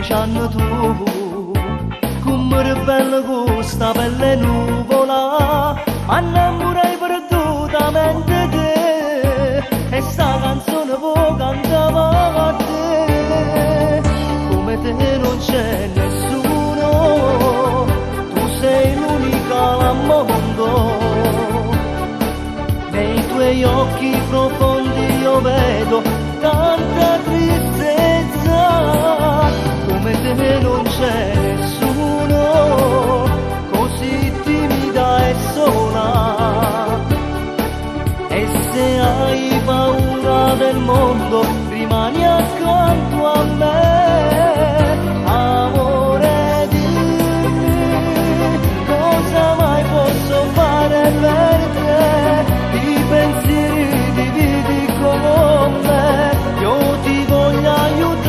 15 anni tu, come bella questa pelle nuvola, ma innamorai perdutamente te, e sta canzone può cantare a te, come te non c'è nessuno, tu sei l'unica al mondo, nei tuoi occhi profondi io vedo tanta tristezza, come te non c'è nessuno, così timida e sola, e se hai paura del mondo rimani accanto a me, amore dimmi cosa mai posso fare per te, i pensieri dividi con me, io ti voglio aiutare.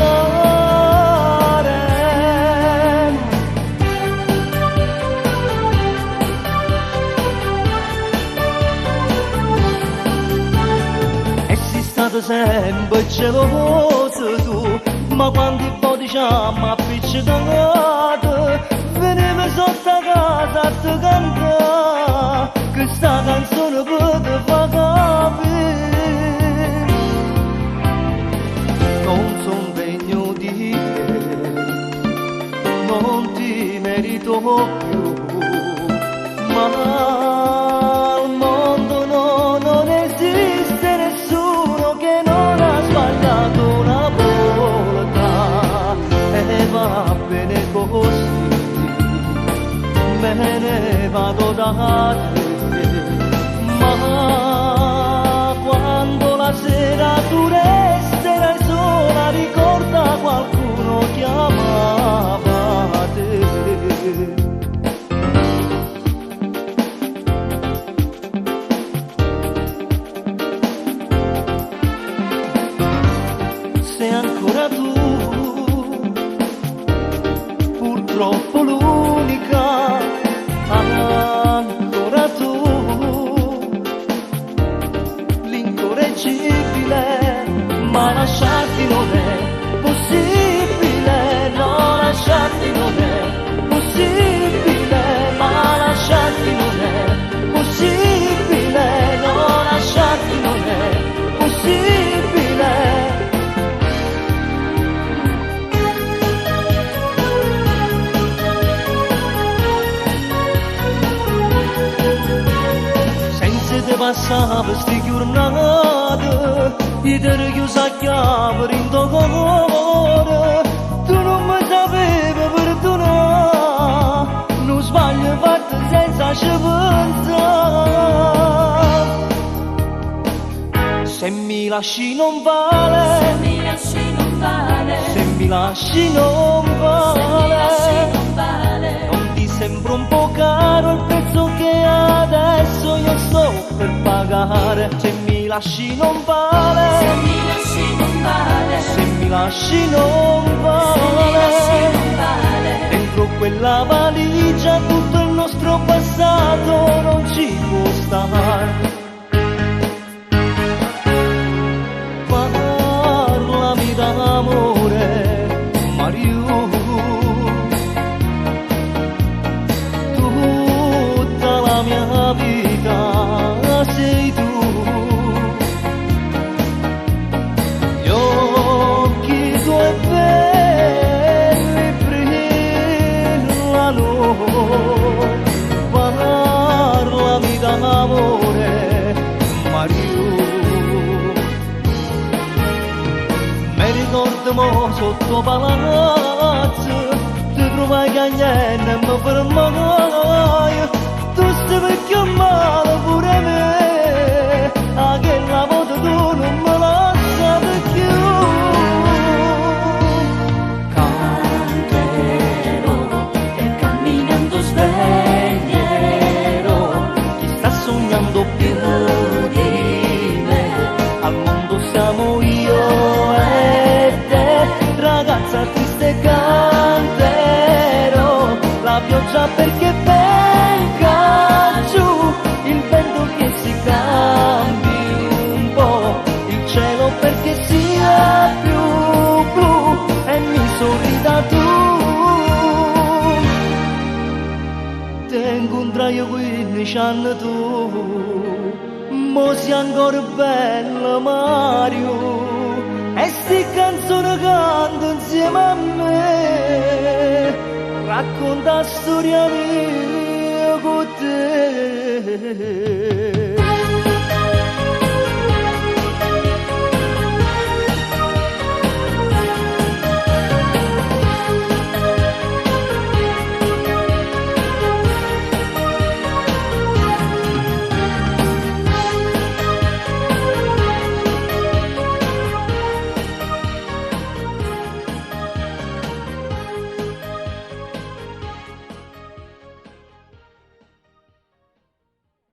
E sei stato sempre geloso tu, ma quando poi diciamo appiccicato, veniva sotto casa a te cantare, che sta canzone per te fa capire. Non son degno di te, non ti merito più, ma al mondo non esiste nessuno che non ha sbagliato una volta, e va bene così, me ne vado da te, ma quando la sera tu resterai sola, ricorda qualcuno chiamava te. Sei ancora tu, purtroppo l'unica, ancora tu, l'incorreggibile, ma lasciarti non è possibile, no, lasciarti non è possibile, ma lasciarti non è possibile, no, lasciarti non è possibile. Te passava sti giornate, io ti chiusa a chiave in tuo cuore, tu non mi sapevi perdonare, non sbaglio fatto senza ci pensare. Se mi lasci non vale, se mi lasci non vale, se mi lasci non vale, se mi lasci non vale, non ti sembra un po' caro il prezzo che adesso io sto per pagare? Se mi lasci non vale, se mi lasci non vale, se mi lasci non se mi vale, lasci non vale, dentro quella valigia tutto il nostro passato non ci può stare. Parlami d'amore, Mario, tutta la mia vita sei tu, gli occhi tuoi belli brillano, parlami d'amore, Mario. Mi ricordo mo sotto palazzo, ti trovai che niente e mi fermai, tu stai vecchio male pure me, a che la volta tu non mi lasciavi più. canterò e camminando sveglierò Chi sta sognando più di me, al mondo siamo io e te, ragazza triste canterò la pioggia perché venga giù, il vento che si cade 15 anni tu, mo sei ancora bella Mario, e sti canzoni canto insieme a me, racconta storia mia con te.